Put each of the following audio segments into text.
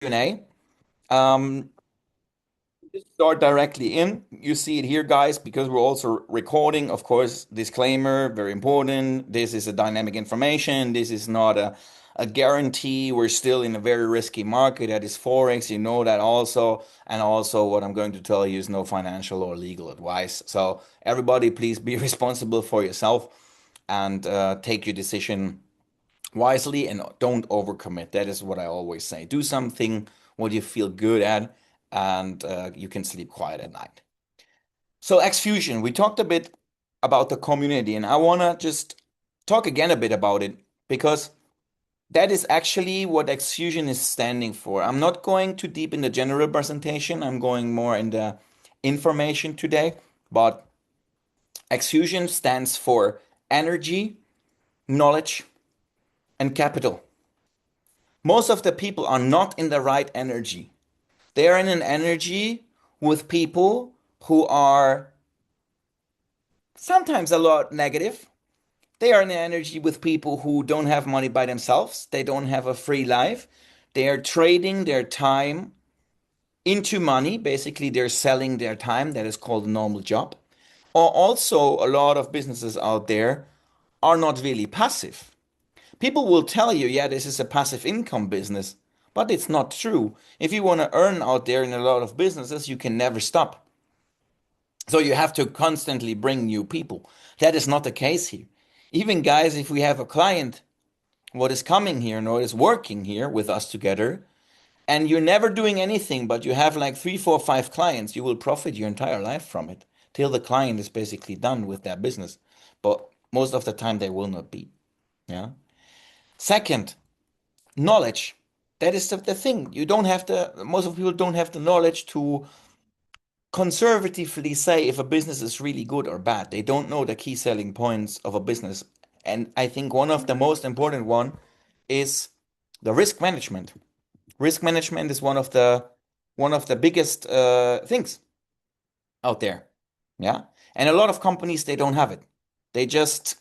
Q&A. Um, just start directly in. You see it here, guys, because we're also recording. Of course, disclaimer, very important. This is a dynamic information. This is not a guarantee. We're still in a very risky market that is Forex. You know that also. And also, what I'm going to tell you is no financial or legal advice. So, everybody, please be responsible for yourself and take your decision wisely and don't overcommit. That is what I always say. Do something what you feel good at, and you can sleep quiet at night. So, Xfusion, we talked a bit about the community, and I want to just talk again a bit about it because that is actually what Xfusion is standing for. I'm not going too deep in the general presentation, I'm going more in the information today, but Xfusion stands for energy, knowledge, and capital. Most of the people are not in the right energy. They are in an energy with people who are sometimes a lot negative. They are in an energy with people who don't have money by themselves. They don't have a free life. They are trading their time into money. Basically, they're selling their time. That is called a normal job. Or also, a lot of businesses out there are not really passive. People will tell you, yeah, this is a passive income business, but it's not true. If you want to earn out there in a lot of businesses, you can never stop. So you have to constantly bring new people. That is not the case here. Even guys, if we have a client, what is coming here and what is working here with us together, and you're never doing anything, but you have like three, four, five clients, you will profit your entire life from it till the client is basically done with their business. But most of the time, they will not be. Yeah. Second, knowledge. That is the thing. You don't have to, most of people don't have the knowledge to conservatively say if a business is really good or bad. They don't know the key selling points of a business. And I think one of the most important one is the risk management. Risk management is one of the biggest things out there. Yeah. And a lot of companies they don't have it. They just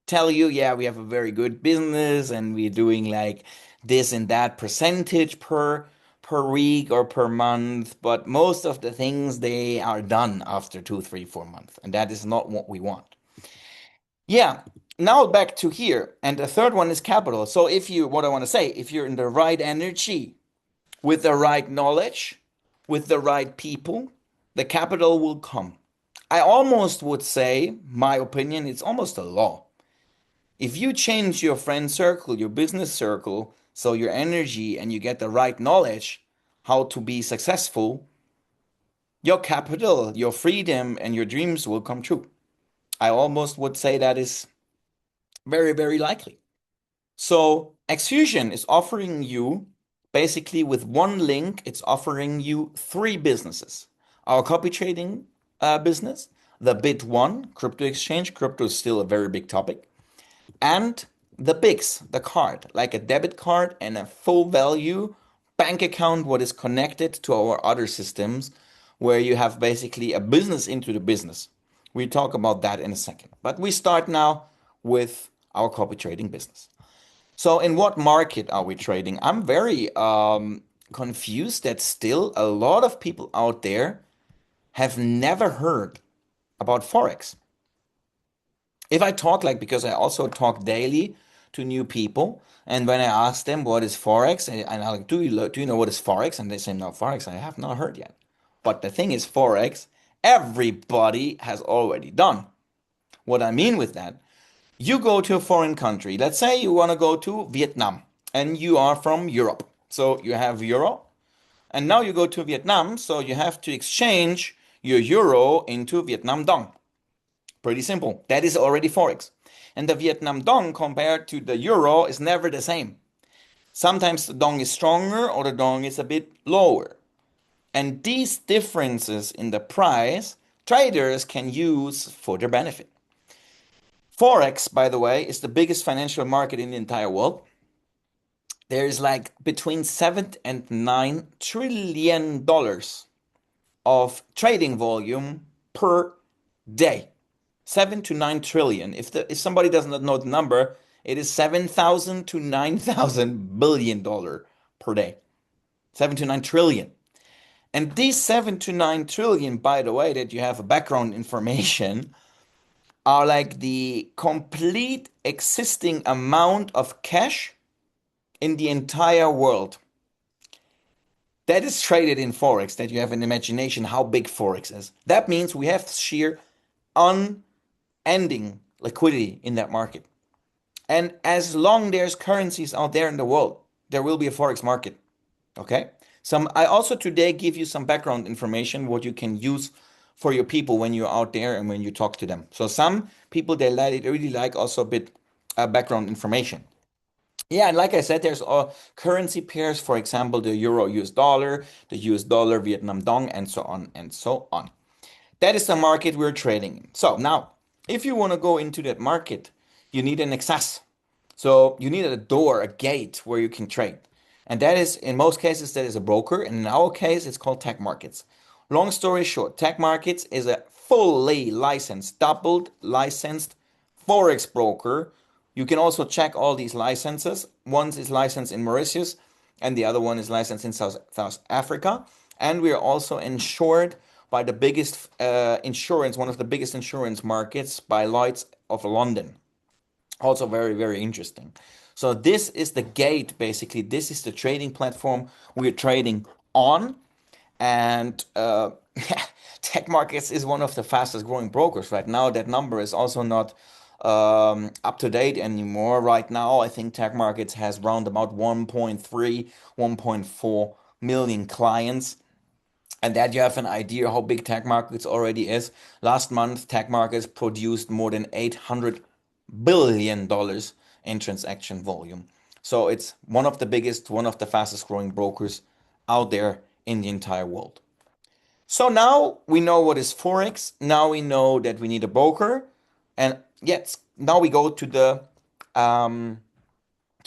tell you, yeah, we have a very good business and we're doing like this and that percentage per week or per month, but most of the things they are done after 2, 3, 4 months, and that is not what we want. Yeah, now back to here, and the third one is capital. So if you, what I want to say, if you're in the right energy, with the right knowledge, with the right people, the capital will come. I almost would say, my opinion, it's almost a law. If you change your friend circle, your business circle, so your energy and you get the right knowledge how to be successful, your capital, your freedom, and your dreams will come true. I almost would say that is very, very likely. So, Xfusion is offering you basically with one link, it's offering you three businesses. Our copy trading business, the Bit1 crypto exchange, crypto is still a very big topic, and the BICS, the card, like a debit card and a full value bank account, what is connected to our other systems, where you have basically a business into the business. We talk about that in a second. But we start now with our copy trading business. So, in what market are we trading? I'm very confused that still a lot of people out there have never heard about Forex. If I talk like, because I also talk daily to new people, and when I ask them what is Forex, and I'm like, do you know what is Forex? And they say, no, Forex, I have not heard yet. But the thing is, Forex, everybody has already done. What I mean with that, you go to a foreign country. Let's say you want to go to Vietnam, and you are from Europe. So you have euro, and now you go to Vietnam, so you have to exchange your euro into Vietnam dong. Pretty simple. That is already Forex. And the Vietnam dong compared to the euro is never the same. Sometimes the dong is stronger or the dong is a bit lower. And these differences in the price, traders can use for their benefit. Forex, by the way, is the biggest financial market in the entire world. There is like between 7 and 9 trillion dollars of trading volume per day. 7 to 9 trillion. If somebody does not know the number, it is 7,000 to 9,000 billion dollar per day. 7 to 9 trillion. And these 7 to 9 trillion, by the way, that you have a background information, are like the complete existing amount of cash in the entire world. That is traded in Forex, that you have an imagination how big Forex is. That means we have sheer unending liquidity in that market. And as long there's currencies out there in the world, there will be a Forex market. Okay? I also today give you some background information, what you can use for your people when you're out there and when you talk to them. So some people, they really like also a bit background information. Yeah, and like I said, there's currency pairs, for example, the euro US dollar, the US dollar Vietnam dong, and so on and so on. That is the market we're trading in. So now, if you want to go into that market, you need an access. So you need a door, a gate where you can trade. And that is, in most cases, that is a broker. And in our case, it's called tech markets. Long story short, tech markets is a fully licensed, doubled licensed Forex broker. You can also check all these licenses. One is licensed in Mauritius and the other one is licensed in South Africa. And we are also insured by the biggest insurance, one of the biggest insurance markets by Lloyd's of London. Also very, very interesting. So this is the gate, basically. This is the trading platform we're trading on. And tech markets is one of the fastest growing brokers right now. That number is also not up to date anymore. Right now, I think tech markets has round about 1.3, 1.4 million clients. And that you have an idea how big tech markets already is. Last month, tech markets produced more than $800 billion in transaction volume. So it's one of the biggest, one of the fastest growing brokers out there in the entire world. So now we know what is Forex. Now we know that we need a broker. And yes, now we go to the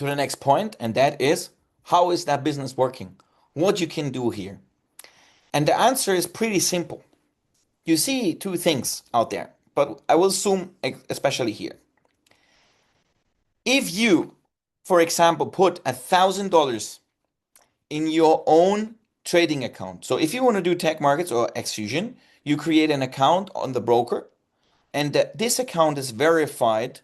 next point, and that is how is that business working? What you can do here. And the answer is pretty simple. You see two things out there, but I will zoom especially here. If you, for example, put $1,000 in your own trading account. So if you want to do tech markets or Xfusion, you create an account on the broker, and this account is verified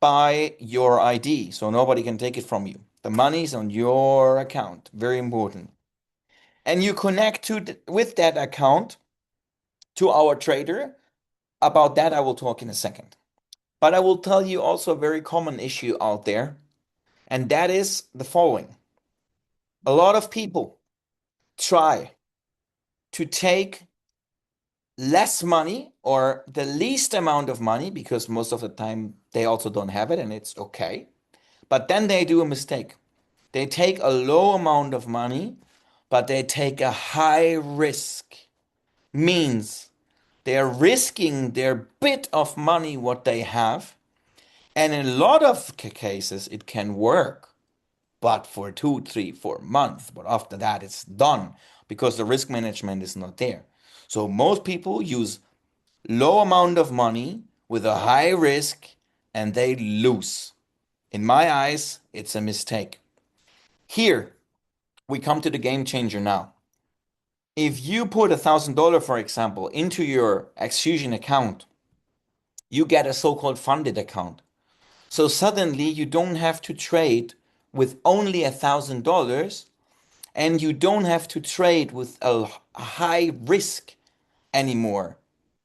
by your ID, so nobody can take it from you. The money is on your account, very important. And you connect with that account to our trader. About that, I will talk in a second. But I will tell you also a very common issue out there, and that is the following. A lot of people try to take less money or the least amount of money because most of the time they also don't have it and it's okay. But then they do a mistake. They take a low amount of money, but they take a high risk. Means they're risking their bit of money what they have. And in a lot of cases, it can work, but for 2, 3, 4 months. But after that, it's done because the risk management is not there. So most people use low amount of money with a high risk and they lose. In my eyes, it's a mistake. Here, we come to the game changer now. If you put $1,000, for example, into your Xfusion account, you get a so-called funded account. So suddenly you don't have to trade with only $1,000 and you don't have to trade with a high risk anymore.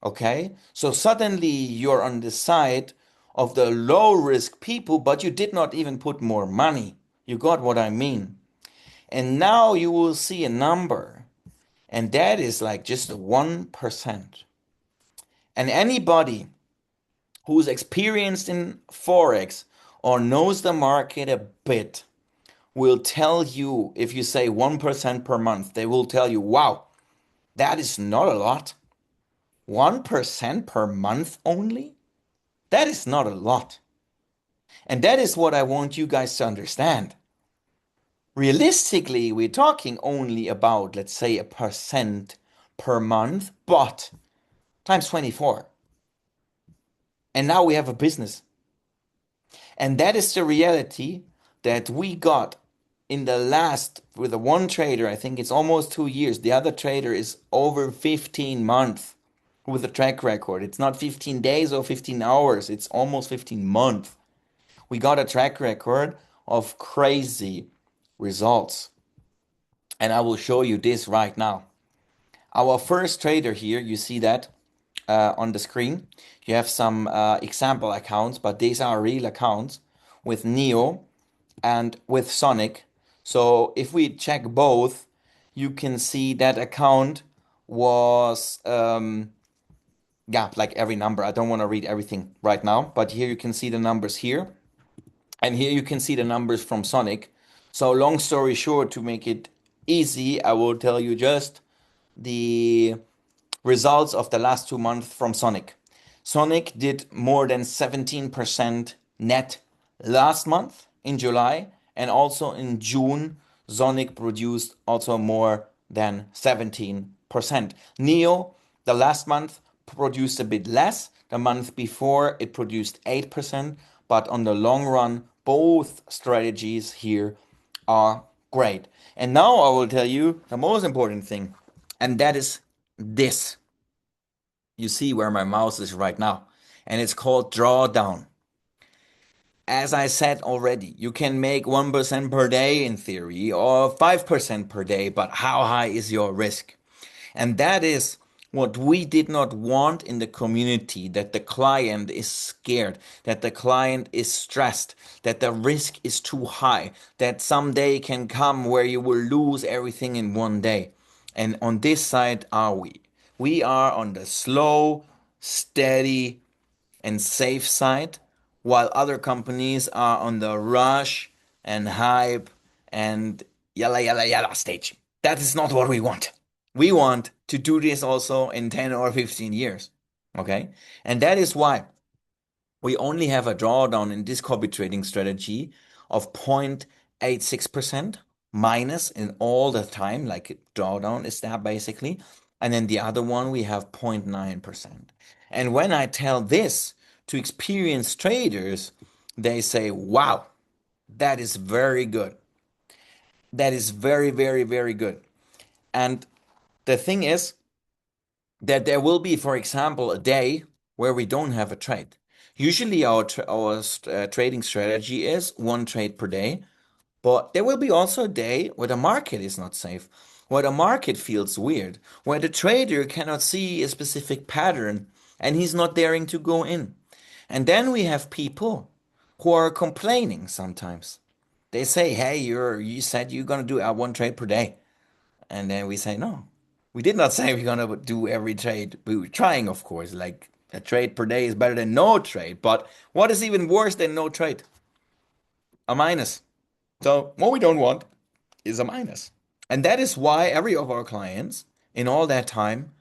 Okay? So suddenly you're on the side of the low risk people, but you did not even put more money. You got what I mean? And now you will see a number, and that is like just 1%. And anybody who's experienced in Forex or knows the market a bit will tell you, if you say 1% per month, they will tell you, wow, that is not a lot. 1% per month only? That is not a lot. And that is what I want you guys to understand. Realistically, we're talking only about, let's say, 1% per month, but times 24. And now we have a business. And that is the reality that we got in the last, with the one trader, I think it's almost 2 years. The other trader is over 15 months with a track record. It's not 15 days or 15 hours, it's almost 15 months. We got a track record of crazy results. And I will show you this right now. Our first trader here, you see that on the screen. You have some example accounts, but these are real accounts with Neo and with Sonic. So if we check both, you can see that account was yeah, like every number. I don't want to read everything right now, but here you can see the numbers here, and here you can see the numbers from Sonic. So long story short, to make it easy, I will tell you just the results of the last 2 months from Sonic. Sonic did more than 17% net last month in July, and also in June, Sonic produced also more than 17%. Neo, the last month, produced a bit less. The month before, it produced 8%, but on the long run, both strategies here are great. And now I will tell you the most important thing, and that is this. You see where my mouse is right now, and it's called drawdown. As I said already, you can make 1% per day in theory or 5% per day, but how high is your risk? And that is what we did not want in the community, that the client is scared, that the client is stressed, that the risk is too high, that someday can come where you will lose everything in one day. And on this side are we. We are on the slow, steady, and safe side, while other companies are on the rush and hype and yalla yalla yalla stage. That is not what we want. We want to do this also in 10 or 15 years. Okay? And that is why we only have a drawdown in this copy trading strategy of 0.86% minus in all the time, like drawdown is that basically. And then the other one, we have 0.9%. And when I tell this to experienced traders, they say, wow, that is very good. That is very, very, very good. And the thing is that there will be, for example, a day where we don't have a trade. Usually our trading strategy is one trade per day, but there will be also a day where the market is not safe, where the market feels weird, where the trader cannot see a specific pattern and he's not daring to go in. And then we have people who are complaining sometimes. They say, "Hey, you said you're gonna do one trade per day." And then we say, "No, we did not say we're gonna do every trade. We were trying, of course, like a trade per day is better than no trade. But what is even worse than no trade? A minus. So what we don't want is a minus. And that is why every of our clients in all that time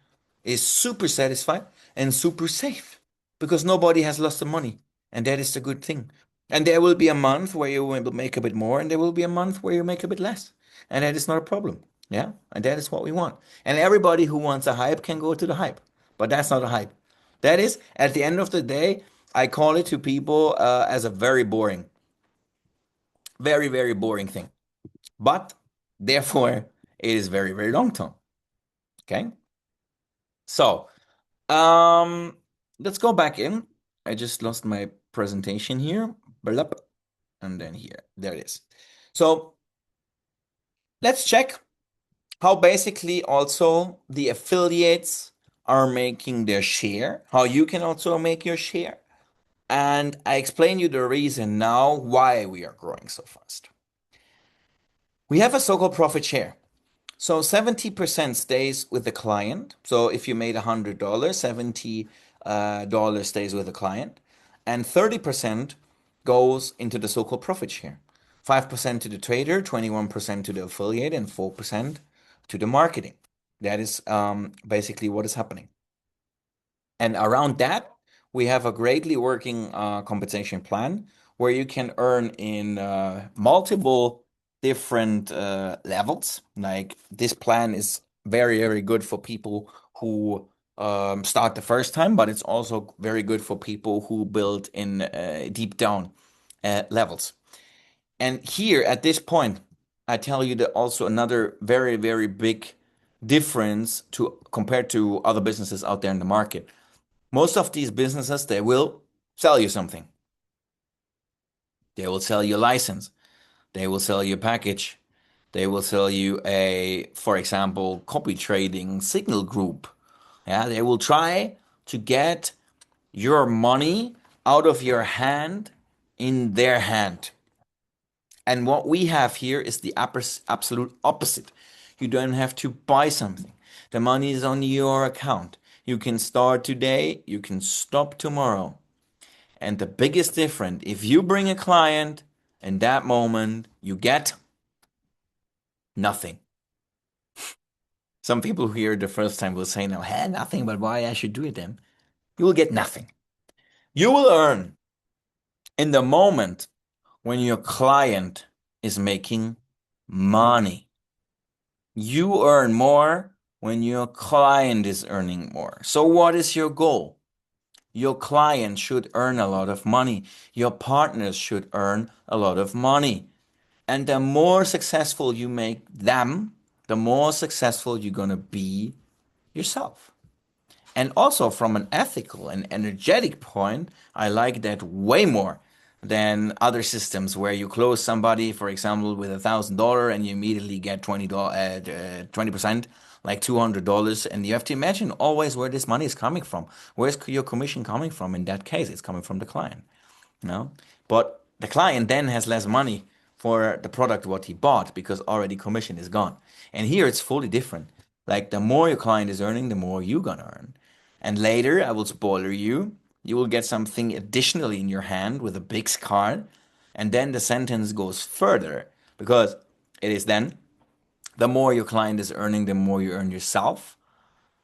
is super satisfied and super safe because nobody has lost the money. And that is the good thing. And there will be a month where you will make a bit more, and there will be a month where you make a bit less. And that is not a problem. Yeah. And that is what we want. And everybody who wants a hype can go to the hype. But that's not a hype. That is, at the end of the day, I call it to people as a very boring, very, very boring thing. But therefore, it is very, very long term. Okay. So, um, let's go back in. I just lost my presentation here. Blup. And then here. There it is. So, let's check how basically also the affiliates are making their share, how you can also make your share. And I explain you the reason now why we are growing so fast. We have a so-called profit share. So 70% stays with the client. So if you made $100, $70 stays with the client, and 30% goes into the so-called profit share. 5% to the trader, 21% to the affiliate, and 4% to the marketing. That is basically what is happening. And around that, we have a greatly working compensation plan where you can earn in multiple different levels. Like this plan is very, very good for people who start the first time, but it's also very good for people who build in deep down levels. And here at this point, I tell you that also another very, very big difference to compared to other businesses out there in the market. Most of these businesses, they will sell you something. They will sell you a license. They will sell you a package. They will sell you a, for example, copy trading signal group. Yeah, they will try to get your money out of your hand in their hand. And what we have here is the absolute opposite. You don't have to buy something. The money is on your account. You can start today, you can stop tomorrow. And the biggest difference, if you bring a client in that moment, you get nothing. Some people here the first time will say, no, hey, nothing, but why I should do it then? You will get nothing. You will earn in the moment when your client is making money. You earn more when your client is earning more. So what is your goal? Your client should earn a lot of money. Your partners should earn a lot of money. And the more successful you make them, the more successful you're going to be yourself. And also from an ethical and energetic point, I like that way more than other systems where you close somebody, for example, with $1,000 and you immediately get 20%, like $200. And you have to imagine always where this money is coming from. Where's your commission coming from? In that case, it's coming from the client. No, but the client then has less money for the product what he bought because already commission is gone. And here it's fully different. Like the more your client is earning, the more you're gonna earn. And later, I will spoiler you, you will get something additionally in your hand with a big card. And then the sentence goes further because it is then the more your client is earning, the more you earn yourself.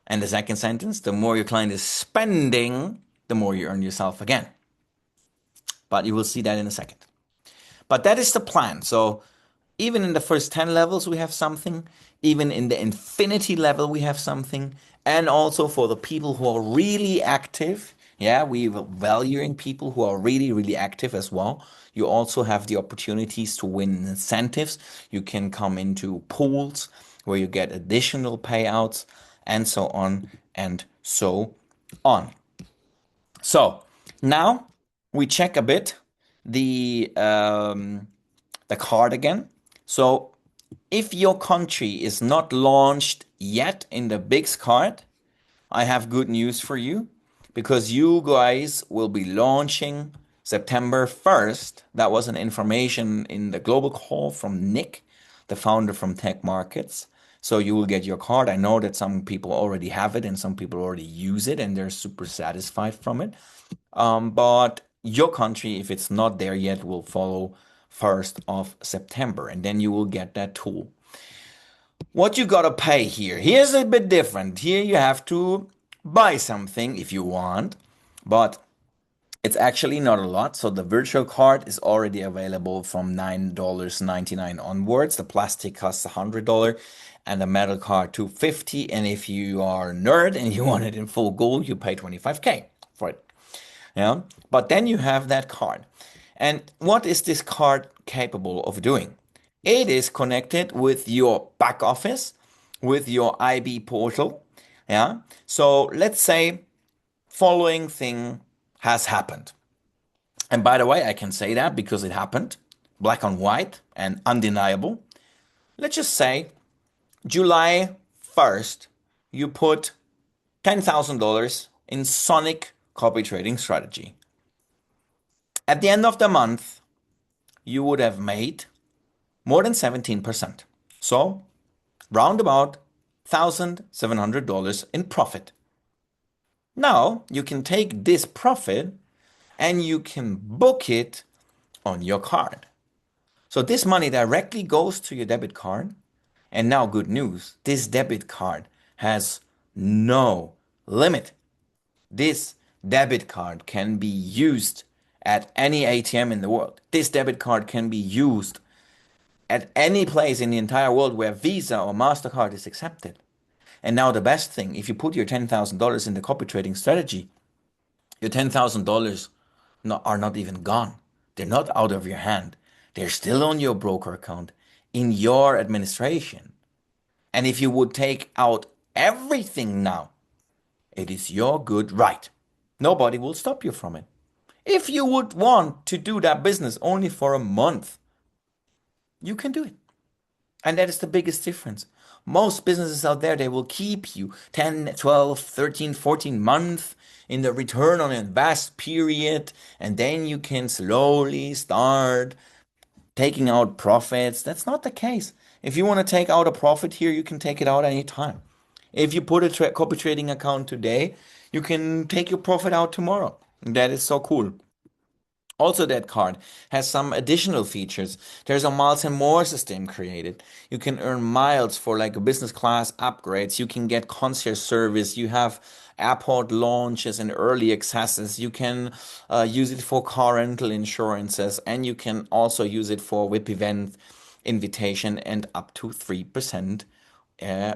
And the second sentence, the more your client is spending, the more you earn yourself again. But you will see that in a second. But that is the plan. So even in the first 10 levels, we have something. Even in the infinity level, we have something. And also for the people who are really active, yeah, we are valuing people who are really, really active as well. You also have the opportunities to win incentives. You can come into pools where you get additional payouts and so on and so on. So now we check a bit the card again. So if your country is not launched yet in the BIGS card, I have good news for you because you guys will be launching September 1st. That was an information in the global call from Nick, the founder from Tech Markets. So you will get your card. I know that some people already have it and some people already use it and they're super satisfied from it. But your country, if it's not there yet, will follow 1st of September, and then you will get that tool. What you gotta pay here? Here's a bit different. Here you have to buy something if you want, but it's actually not a lot. So the virtual card is already available from $9.99 onwards. The plastic costs $100 and the metal card $250. And if you are a nerd and you want it in full gold, you pay 25K for it. Yeah, but then you have that card. And what is this card capable of doing? It is connected with your back office, with your IB portal. Yeah. So let's say following thing has happened. And by the way, I can say that because it happened, black on white and undeniable. Let's just say July 1st, you put $10,000 in Sonic copy trading strategy. At the end of the month, you would have made more than 17%. So, round about $1,700 in profit. Now, you can take this profit and you can book it on your card. So, this money directly goes to your debit card. And now, good news, this debit card has no limit. This debit card can be used at any ATM in the world. This debit card can be used at any place in the entire world where Visa or MasterCard is accepted. And now the best thing, if you put your $10,000 in the copy trading strategy, your $10,000 are not even gone. They're not out of your hand. They're still on your broker account in your administration. And if you would take out everything now, it is your good right. Nobody will stop you from it. If you would want to do that business only for a month, you can do it. And that is the biggest difference. Most businesses out there, they will keep you 10, 12, 13, 14 months in the return on invest period, and then you can slowly start taking out profits. That's not the case. If you want to take out a profit here, you can take it out anytime. If you put a copy trading account today, you can take your profit out tomorrow. That is so cool. Also, that card has some additional features. There's a miles and more system created. You can earn miles for like a business class upgrades. You can get concierge service. You have airport launches and early accesses. You can use it for car rental insurances, and you can also use it for VIP event invitation and up to 3%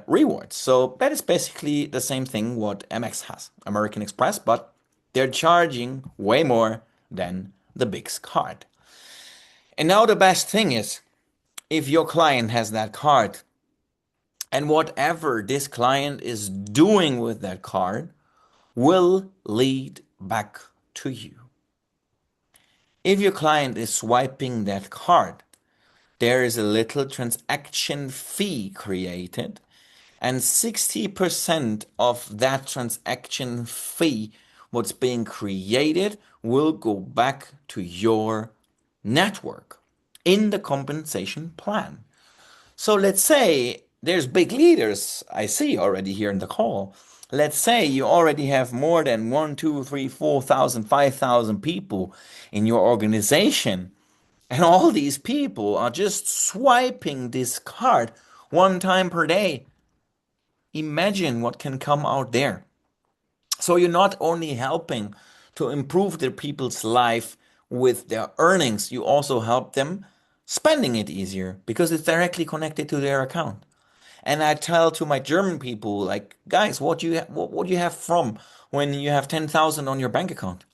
rewards. So that is basically the same thing what Amex has, American Express, but they're charging way more than the big card. And now the best thing is, if your client has that card and whatever this client is doing with that card will lead back to you. If your client is swiping that card, there is a little transaction fee created, and 60% of that transaction fee, what's being created, will go back to your network in the compensation plan. So let's say there's big leaders I see already here in the call. Let's say you already have more than 1, 2, 3, 4,000, 5,000 people in your organization. And all these people are just swiping this card one time per day. Imagine what can come out there. So you're not only helping to improve the people's life with their earnings, you also help them spending it easier because it's directly connected to their account. And I tell to my German people, like, guys, what do you have from when you have 10,000 on your bank account?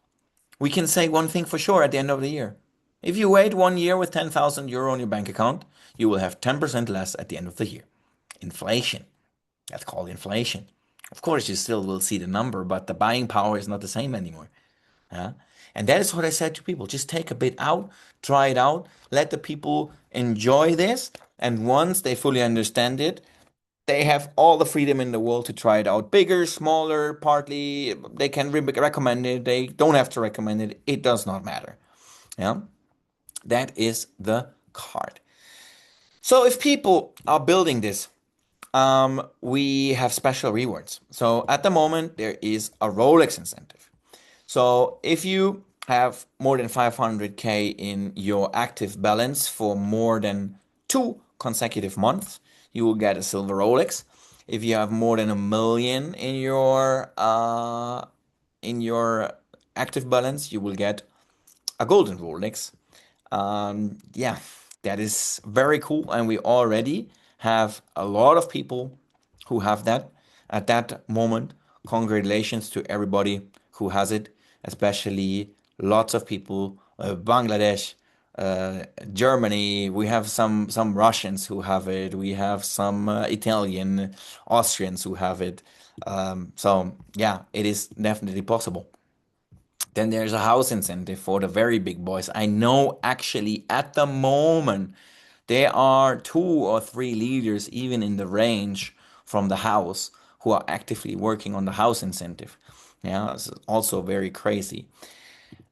We can say one thing for sure at the end of the year. If you wait 1 year with 10,000 euro on your bank account, you will have 10% less at the end of the year. Inflation. That's called inflation. Of course, you still will see the number, but the buying power is not the same anymore. Yeah? And that is what I said to people. Just take a bit out, try it out, let the people enjoy this. And once they fully understand it, they have all the freedom in the world to try it out. Bigger, smaller, partly, they can recommend it. They don't have to recommend it. It does not matter. Yeah, that is the card. So if people are building this, we have special rewards. So at the moment, there is a Rolex incentive. So if you have more than 500K in your active balance for more than 2 consecutive months, you will get a silver Rolex. If you have more than 1 million in your active balance, you will get a golden Rolex. Yeah, that is very cool, and we already have a lot of people who have that at that moment. Congratulations to everybody who has it, especially lots of people, Bangladesh, Germany. We have some Russians who have it. We have some Italian, Austrians who have it. So yeah, it is definitely possible. Then there's a house incentive for the very big boys. I know actually at the moment there are 2 or 3 leaders even in the range from the house who are actively working on the house incentive. Yeah, it's also very crazy.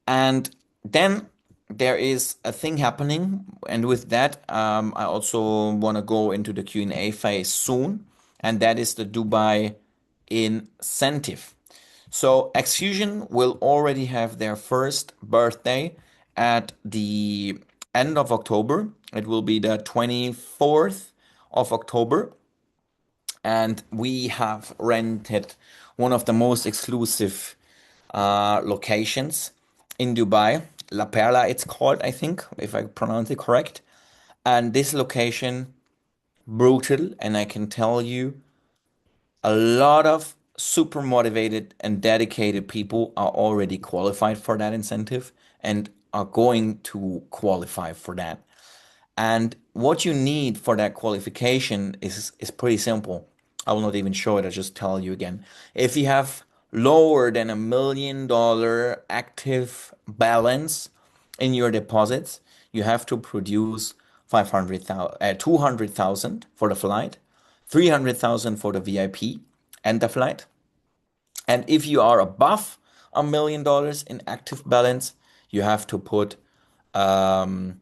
And then there is a thing happening, and with that, I also want to go into the Q&A phase soon, and that is the Dubai incentive. So Xfusion will already have their first birthday at the end of October. It will be the 24th of October. And we have rented one of the most exclusive locations in Dubai. La Perla, it's called, I think, if I pronounce it correct. And this location, brutal. And I can tell you, a lot of super motivated and dedicated people are already qualified for that incentive and are going to qualify for that. And what you need for that qualification is pretty simple. I will not even show it, I'll just tell you again. If you have lower than $1 million active balance in your deposits, you have to produce 500,000, 200,000 for the flight, 300,000 for the VIP and the flight. And if you are above $1 million in active balance, you have to put um,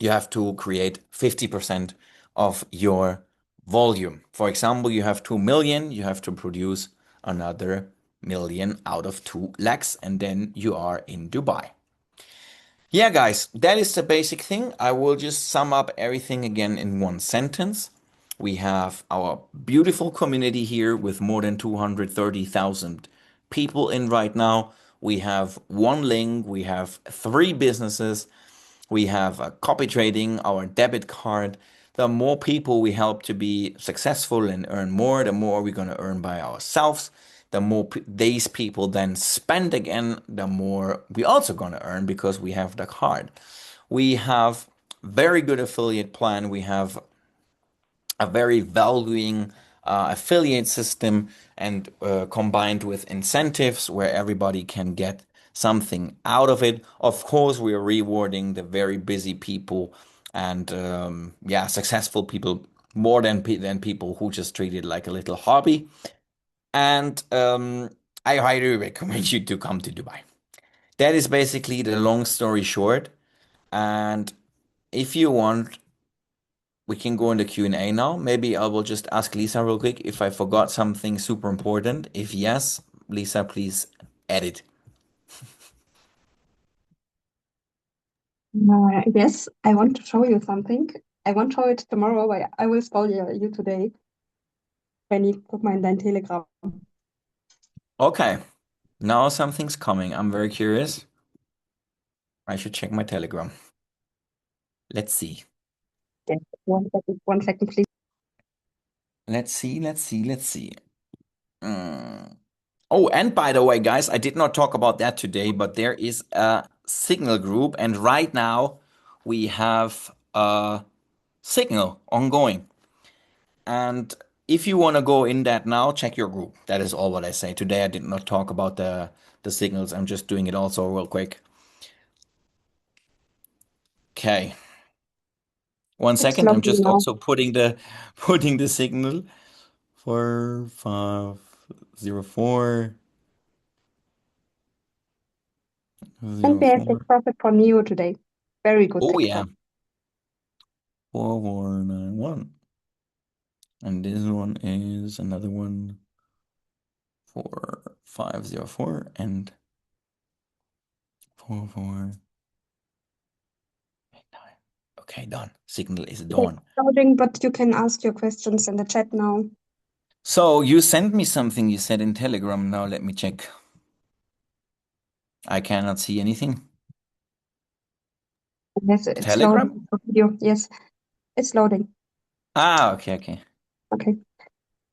you have to create 50% of your volume. For example, you have 2 million, you have to produce another million out of 2 lakhs, and then you are in Dubai. Yeah, guys, that is the basic thing. I will just sum up everything again in one sentence. We have our beautiful community here with more than 230,000 people in right now. We have one link, we have 3 businesses, we have copy trading, our debit card. The more people we help to be successful and earn more, the more we're going to earn by ourselves. The more these people then spend again, the more we also going to earn because we have the card. We have very good affiliate plan. We have a very valuing affiliate system and combined with incentives where everybody can get something out of it. Of course, we are rewarding the very busy people and yeah, successful people more than people who just treat it like a little hobby. And I highly recommend you to come to Dubai. That is basically the long story short. And if you want, we can go in the Q&A now. Maybe I will just ask Lisa real quick if I forgot something super important. If yes, Lisa, please edit. Yes, I want to show you something. I won't show it tomorrow, but I will spoil you today, wenn ich guck mal in dein Telegram. Okay, now something's coming. I'm very curious. I should check my Telegram. Let's see. Yes, 1 second, please. Let's see, let's see, let's see. Mm. Oh, and by the way, guys, I did not talk about that today, but there is a Signal group, and right now we have a Signal ongoing. And if you want to go in that now, check your group. That is all what I say. Today I did not talk about the signals. I'm just doing it also real quick. Okay. One It's second. I'm loading just now. also putting the signal for 504 And zero we have the four. profit for Neo today. Very good Oh take yeah. profit. 4491. And this one is another one for 504 and 4489. Okay, done. Signal is Okay, done. loading, but you can ask your questions in the chat now. So you sent me something you said in Telegram. Now let me check. I cannot see anything. Yes, it's Telegram? loading for video. Yes, it's loading. Ah, okay, okay. Okay.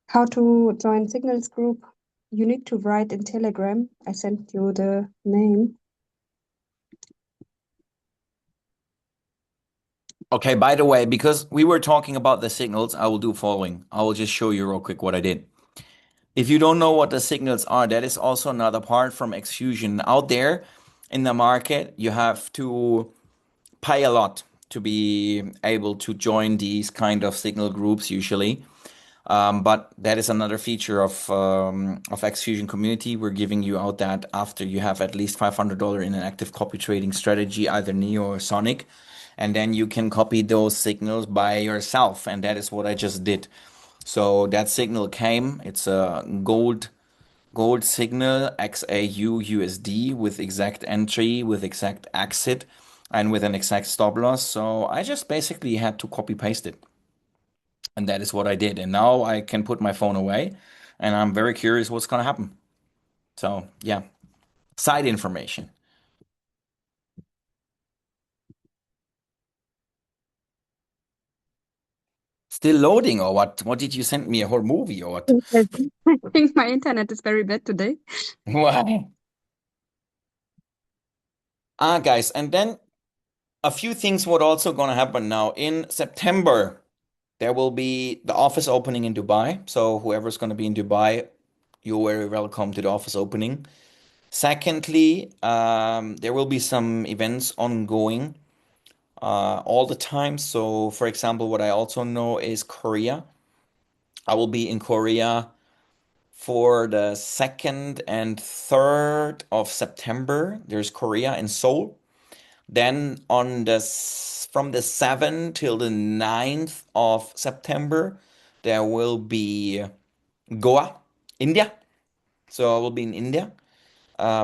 How to join Signals group? You need to write in Telegram. I sent you the name. Okay, by the way, because we were talking about the signals, I will do following. I will just show you real quick what I did. If you don't know what the signals are, that is also another part from Xfusion. Out there in the market, you have to pay a lot to be able to join these kind of signal groups usually. But that is another feature of Xfusion community. We're giving you out that after you have at least $500 in an active copy trading strategy, either Neo or Sonic, and then you can copy those signals by yourself. And that is what I just did. So that signal came. It's a gold signal XAU USD with exact entry, with exact exit, and with an exact stop loss. So I just basically had to copy paste it. And that is what I did. And now I can put my phone away and I'm very curious what's going to happen. So, yeah, side information. Still loading or what? What did you send me? A whole movie or what? Yes. I think my internet is very bad today. Why? Ah, guys, and then a few things what also gonna happen now in September. There will be the office opening in Dubai. So whoever's gonna be in Dubai, you're very welcome to the office opening. Secondly, there will be some events ongoing all the time. So, for example, what I also know is Korea. I will be in Korea for the 2nd and 3rd of September. There's Korea in Seoul. Then from the 7th till the 9th of September, there will be Goa, India. So I will be in India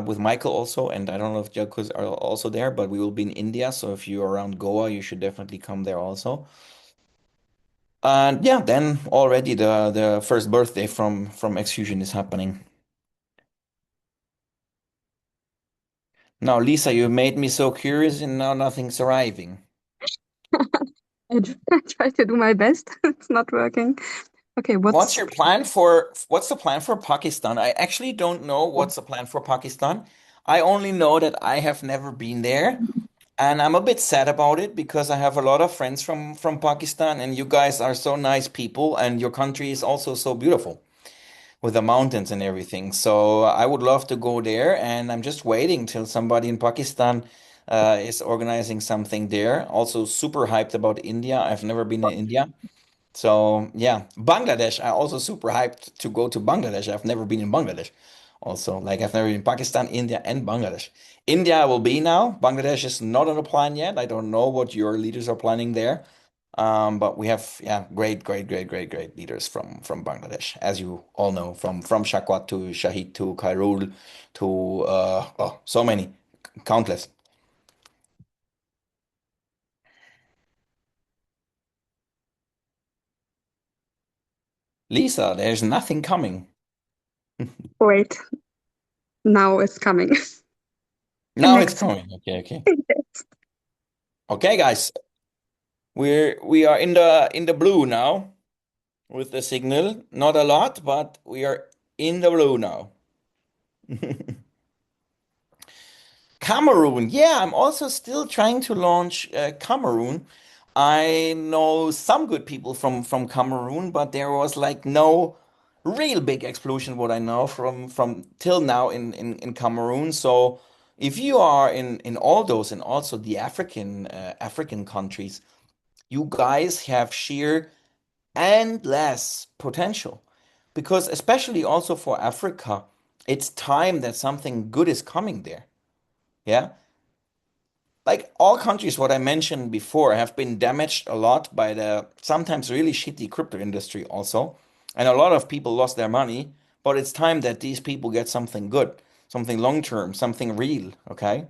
with Michael also, and I don't know if Jokos are also there, but we will be in India. So if you're around Goa, you should definitely come there also. And yeah, then already the first birthday from Xfusion is happening. Now, Lisa, you made me so curious, and now nothing's arriving. I try to do my best. It's not working. Okay, What's the plan for Pakistan? I actually don't know what's the plan for Pakistan. I only know that I have never been there, and I'm a bit sad about it because I have a lot of friends from Pakistan, and you guys are so nice people, and your country is also so beautiful with the mountains and everything. So I would love to go there, and I'm just waiting till somebody in Pakistan is organizing something there. Also, super hyped about India. I've never been in India. So yeah, Bangladesh. I also super hyped to go to Bangladesh. I've never been in Bangladesh. Also, like I've never been in Pakistan, India, and Bangladesh. India I will be now. Bangladesh is not on the plan yet. I don't know what your leaders are planning there. But we have yeah, great leaders from Bangladesh, as you all know, from Shakwat to Shahid to Khairul to oh, so many, countless. Lisa, there's nothing coming. Wait, now it's coming. Now it's Next. coming. Okay. Okay, guys. We are in the blue now with the signal. Not a lot, but we are in the blue now. Cameroon. Yeah, I'm also still trying to launch Cameroon. I know some good people from Cameroon, but there was like no real big explosion what I know from till now in Cameroon. So if you are in all those and also the African countries, you guys have sheer endless potential. Because especially also for Africa, it's time that something good is coming there. Yeah. Like all countries, what I mentioned before, have been damaged a lot by the sometimes really shitty crypto industry also. And a lot of people lost their money, but it's time that these people get something good, something long term, something real. Okay.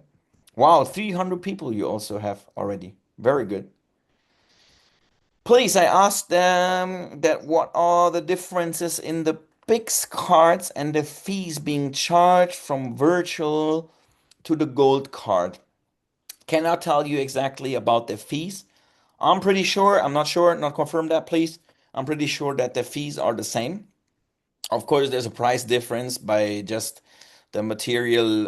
Wow, 300 people you also have already. Very good. Please, I asked them that what are the differences in the Pix cards and the fees being charged from virtual to the gold card. Cannot tell you exactly about the fees. I'm not sure, not confirm that, please. I'm pretty sure that the fees are the same. Of course, there's a price difference by just the material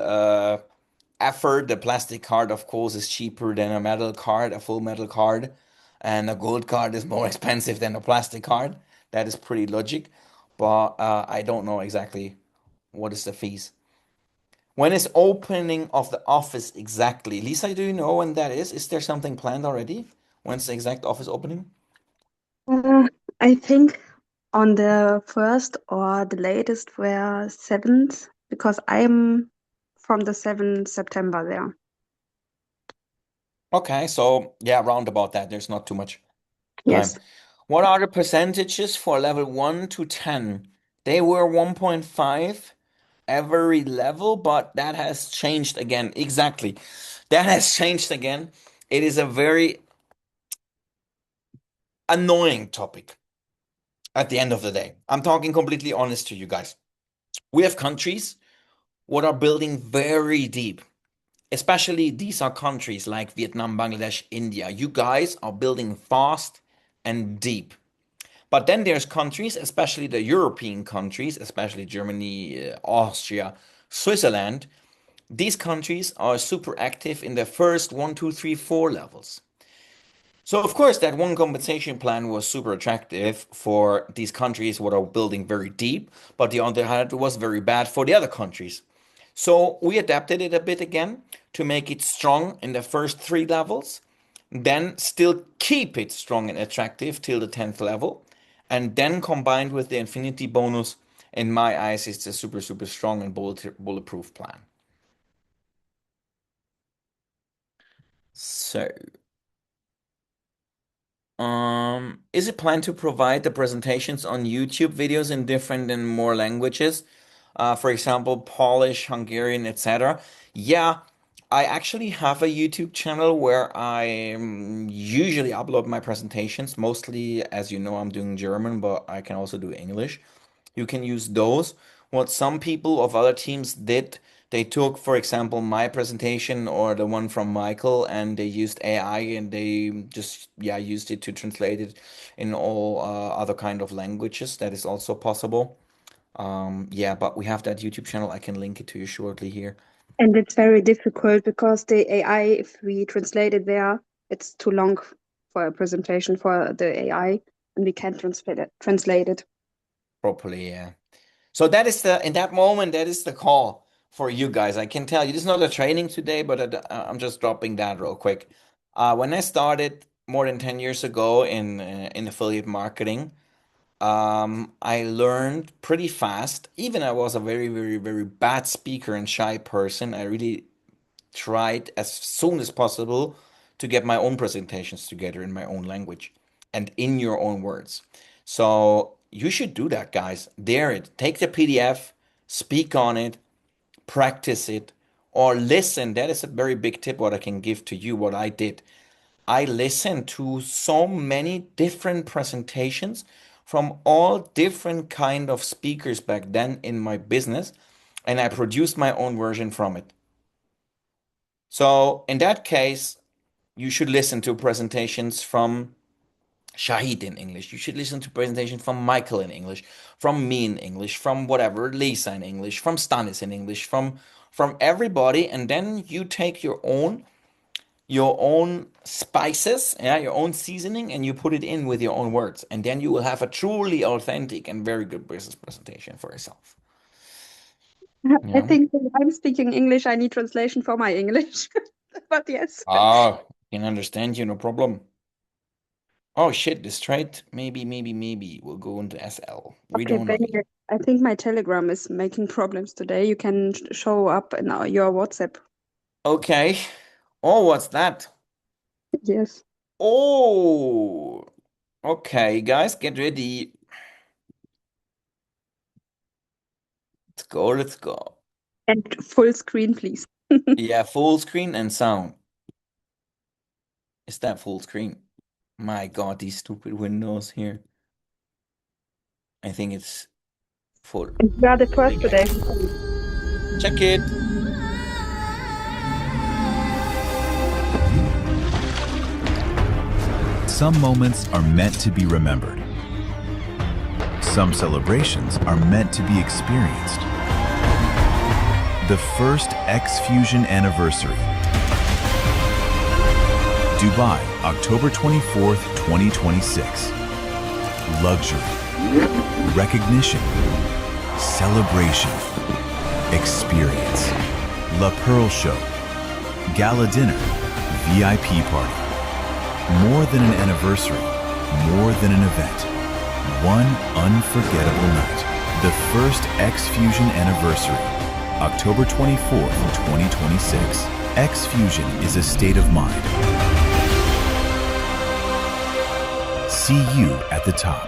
effort. The plastic card, of course, is cheaper than a metal card, a full metal card, and a gold card is more expensive than a plastic card. That is pretty logic, but I don't know exactly what is the fees. When is opening of the office exactly? Lisa, do you know when that is? Is there something planned already? When's the exact office opening? Uh, I think on the first or the latest were 7th, because I'm from the 7th September there. Okay, so yeah, round about that. There's not too much time. Yes. What are the percentages for level 1 to 10? They were 1.5 every level, but that has changed again. Exactly. That has changed again. It is a very annoying topic at the end of the day. I'm talking completely honest to you guys. We have countries what are building very deep. Especially these are countries like Vietnam, Bangladesh, India. You guys are building fast and deep. But then there's countries, especially the European countries, especially Germany, Austria, Switzerland. these countries are super active in the first one, two, three, four levels. So of course that one compensation plan was super attractive for these countries what are building very deep, but the other hand it was very bad for the other countries. So we adapted it a bit again to make it strong in the first three levels, then still keep it strong and attractive till the 10th level, and then combined with the infinity bonus, in my eyes, it's a super, super strong and bulletproof plan. So, is it planned to provide the presentations on YouTube videos in different and more languages? For example, Polish, Hungarian, etc. Yeah, I actually have a YouTube channel where I usually upload my presentations. Mostly, as you know, I'm doing German, but I can also do English. You can use those. What some people of other teams did, they took, for example, my presentation or the one from Michael, and they used AI and they just, yeah, used it to translate it in all other kind of languages. That is also possible. Yeah, but we have that YouTube channel. I can link it to you shortly here. And it's very difficult because the AI, if we translate it there, it's too long for a presentation for the AI, and we can't translate it. Properly, yeah. So that is the, in that moment, that is the call for you guys. I can tell you, this is not a training today, but I'm just dropping that real quick. When I started more than 10 years ago in affiliate marketing, I learned pretty fast. Even I was a very, very, very bad speaker and shy person. I really tried as soon as possible to get my own presentations together in my own language and in your own words. So you should do that, guys. Dare it. Take the PDF, speak on it, practice it, or listen. That is a very big tip what I can give to you, what I did. I listened to so many different presentations from all different kind of speakers back then in my business, and I produced my own version from it. So in that case, you should listen to presentations from Shahid in English. You should listen to presentations from Michael in English, from me in English, from whatever, Lisa in English, from Stanis in English, from everybody, and then you take your own spices, yeah, your own seasoning, and you put it in with your own words, and then you will have a truly authentic and very good business presentation for yourself. I Yeah. think when I'm speaking English, I need translation for my English. But yes. Ah, can understand you, no problem. Oh shit, this trade maybe will go into SL. We Okay, don't know Benny, yet. I think my Telegram is making problems today. You can show up in your WhatsApp. Okay. Oh, what's that? Yes. Oh, okay, guys, get ready. Let's go, let's go. And full screen, please. Yeah, full screen and sound. Is that full screen? My God, these stupid windows here. I think it's full. And you are the Okay, first today. guys. Check it. Some moments are meant to be remembered. Some celebrations are meant to be experienced. The first Xfusion anniversary. Dubai, October 24th, 2026. Luxury, recognition, celebration, experience. La Pearl Show, gala dinner, VIP party. More than an anniversary, more than an event. One unforgettable night. The first Xfusion anniversary, October 24th, 2026. Xfusion is a state of mind. See you at the top.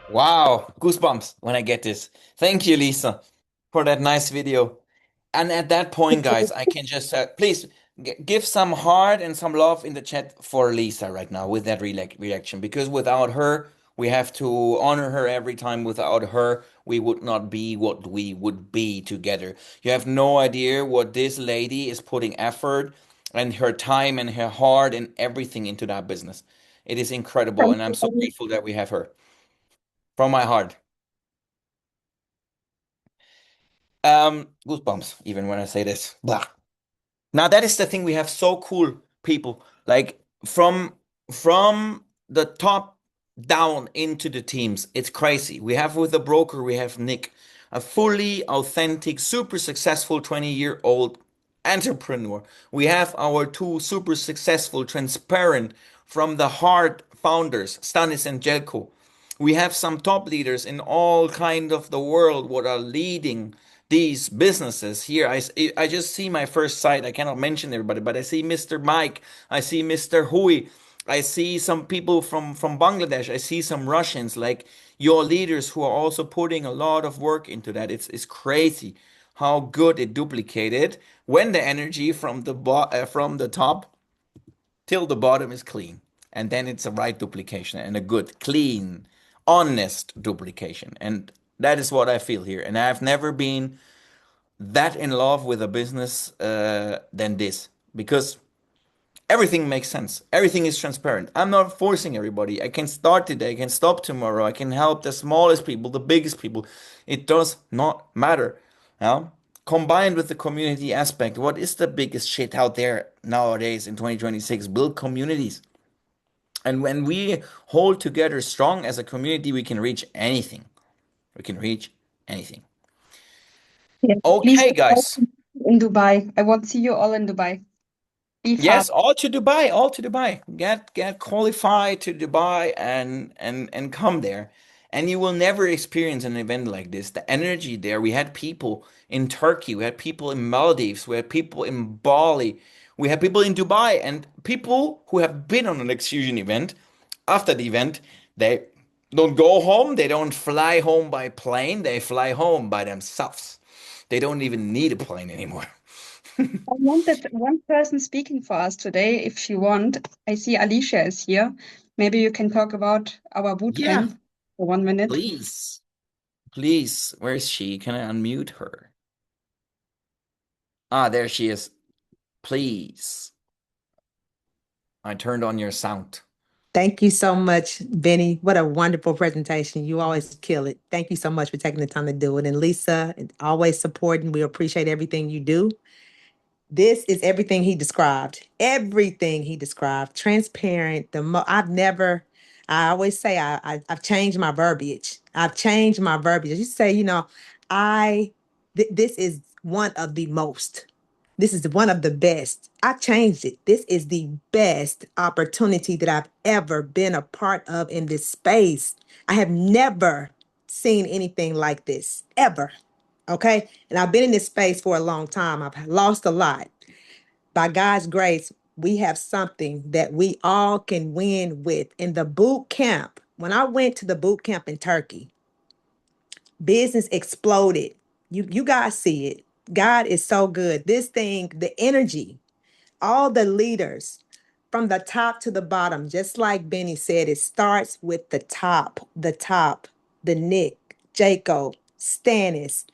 Wow, goosebumps when I get this. Thank you, Lisa, for that nice video. And at that point, guys, I can just please give some heart and some love in the chat for Lisa right now with that reaction, because without her, we have to honor her every time. Without her, we would not be what we would be together. You have no idea what this lady is putting effort and her time and her heart and everything into that business. It is incredible, Thank and I'm you, so Benny. grateful that we have her from my heart. Goosebumps, even when I say this. Blah. Now that is the thing. We have so cool people, like from the top down into the teams. It's crazy. We have with the broker, we have Nick, a fully authentic, super successful 20-year-old entrepreneur. We have our two super successful, transparent, from the heart founders, Stanis and Jelko. We have some top leaders in all kind of the world what are leading these businesses here. I just see my first site. I cannot mention everybody, but I see Mr. Mike. I see Mr. Hui. I see some people from Bangladesh. I see some Russians, like your leaders who are also putting a lot of work into that. It's crazy how good it duplicated when the energy from the top till the bottom is clean. And then it's a right duplication and a good, clean, honest duplication. And that is what I feel here. And I've never been that in love with a business than this because everything makes sense. Everything is transparent. I'm not forcing everybody. I can start today, I can stop tomorrow, I can help the smallest people, the biggest people. It does not matter. Now, combined with the community aspect, what is the biggest shit out there nowadays in 2026? Build communities. And when we hold together strong as a community, we can reach anything. We can reach anything. Yeah. Please Okay, be guys. in Dubai. I want to see you all in Dubai. Be Yes, fast. all to Dubai, all to Dubai. Get qualified to Dubai and come there. And you will never experience an event like this. The energy there. We had people in Turkey, we had people in Maldives, we had people in Bali, we had people in Dubai, and people who have been on an Xfusion event. After the event, they don't go home, they don't fly home by plane, they fly home by themselves. They don't even need a plane anymore. I wanted one person speaking for us today, if you want. I see Alicia is here. Maybe you can talk about our boot Yeah, camp for 1 minute. please. Please, where is she? Can I unmute her? Ah, there she is. Please. I turned on your sound. Thank you so much, Benny. What a wonderful presentation. You always kill it. Thank you so much for taking the time to do it. And Lisa, always supporting. We appreciate everything you do. This is everything he described. Everything he described. Transparent. I've never. I always say I've changed my verbiage. I've changed my verbiage. You say, I. This is one of the most. This is one of the best. I changed it. This is the best opportunity that I've ever been a part of in this space. I have never seen anything like this ever. Okay. And I've been in this space for a long time. I've lost a lot. By God's grace, we have something that we all can win with. In the boot camp, when I went to the boot camp in Turkey, business exploded. You guys see it. God is so good. This thing, the energy, all the leaders from the top to the bottom, just like Benny said, it starts with the Nick, Jacob, Stannis,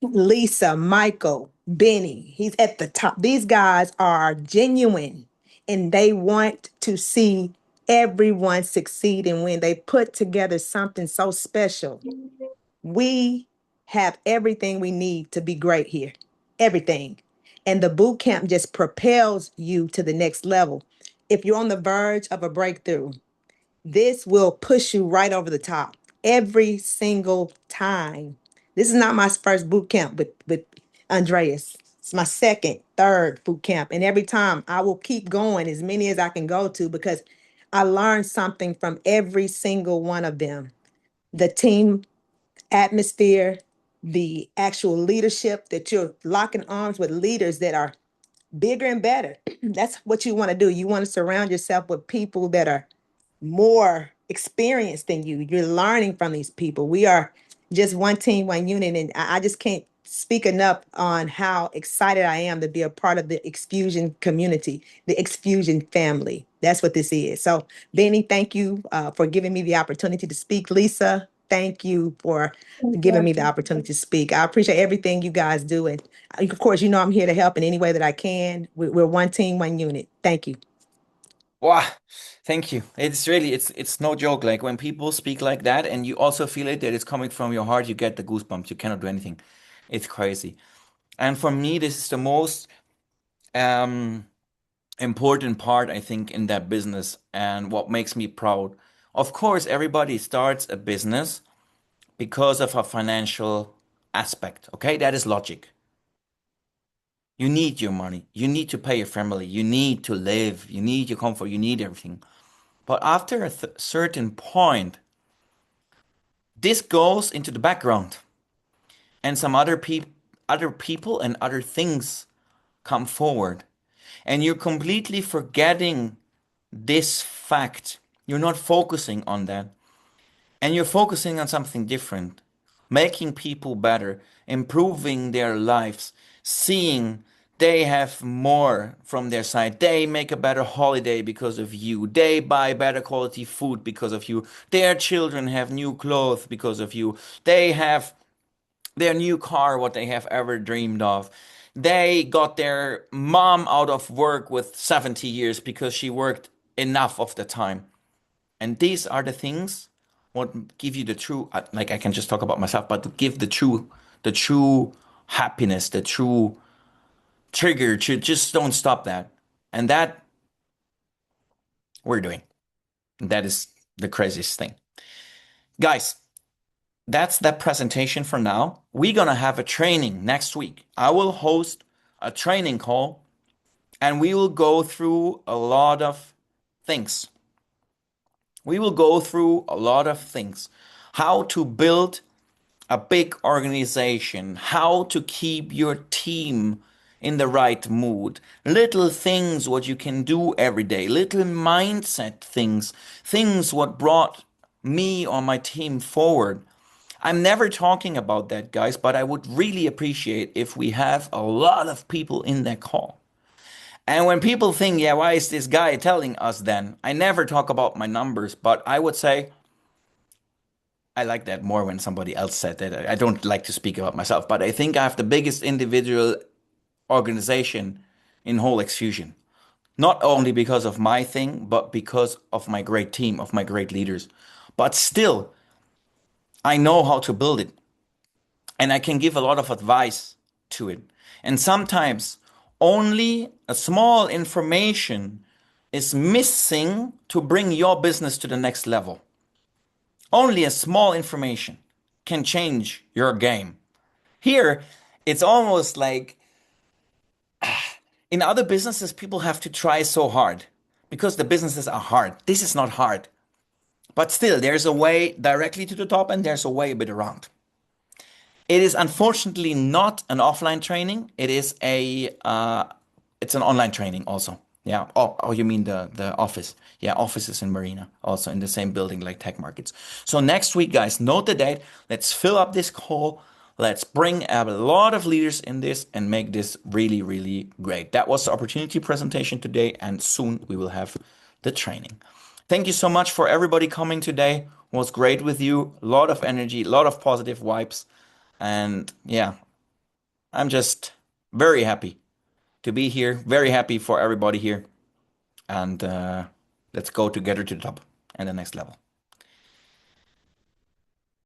Lisa, Michael, Benny. He's at the top. These guys are genuine and they want to see everyone succeed and win. They put together something so special. We have everything we need to be great here. Everything. And the boot camp just propels you to the next level. If you're on the verge of a breakthrough, this will push you right over the top every single time. This is not my first boot camp with Andreas. It's my second, third boot camp. And every time I will keep going as many as I can go to because I learned something from every single one of them. The team atmosphere, the actual leadership that you're locking arms with leaders that are bigger and better. That's what you want to do. You want to surround yourself with people that are more experienced than you. You're learning from these people. We are just one team, one unit. And I just can't speak enough on how excited I am to be a part of the Xfusion community, the Xfusion family. That's what this is. So, Benny, thank you for giving me the opportunity to speak. Lisa, thank you for giving me the opportunity to speak. I appreciate everything you guys do. And of course, I'm here to help in any way that I can. We're one team, one unit. Thank you. Wow, thank you. It's really it's no joke. Like when people speak like that and you also feel it that it's coming from your heart, you get the goosebumps. You cannot do anything. It's crazy. And for me, this is the most important part, I think, in that business and what makes me proud. Of course, everybody starts a business because of a financial aspect. Okay, that is logic. You need your money. You need to pay your family. You need to live. You need your comfort. You need everything. But after a certain point, this goes into the background, and some other people and other things come forward, and you're completely forgetting this fact. You're not focusing on that, and you're focusing on something different, making people better, improving their lives, seeing they have more from their side. They make a better holiday because of you. They buy better quality food because of you. Their children have new clothes because of you. They have their new car, what they have ever dreamed of. They got their mom out of work with 70 years because she worked enough of the time. And these are the things what give you the true, like I can just talk about myself, but to give the true happiness, the true trigger to just don't stop that. And that we're doing. That is the craziest thing. Guys, that's that presentation for now. We're gonna have a training next week. I will host a training call and we will go through a lot of things. We will go through a lot of things. How to build a big organization, how to keep your team in the right mood, little things what you can do every day, little mindset things, things what brought me or my team forward. I'm never talking about that, guys, but I would really appreciate if we have a lot of people in that call. And when people think, yeah, why is this guy telling us then? I never talk about my numbers, but I would say, I like that more when somebody else said that. I don't like to speak about myself, but I think I have the biggest individual organization in whole Xfusion. Not only because of my thing, but because of my great team, of my great leaders. But still, I know how to build it and I can give a lot of advice to it. And sometimes only a small information is missing to bring your business to the next level. Only a small information can change your game. Here, it's almost like in other businesses, people have to try so hard because the businesses are hard. This is not hard. But still, there's a way directly to the top and there's a way a bit around. It is unfortunately not an offline training. It's an online training also. Yeah. Oh, you mean the office? Yeah, offices in Marina, also in the same building like Tech Markets. So next week, guys, note the date. Let's fill up this call. Let's bring a lot of leaders in this and make this really, really great. That was the opportunity presentation today, and soon we will have the training. Thank you so much for everybody coming today. It was great with you. A lot of energy, a lot of positive vibes. And yeah, I'm just very happy to be here. Very happy for everybody here. And let's go together to the top and the next level.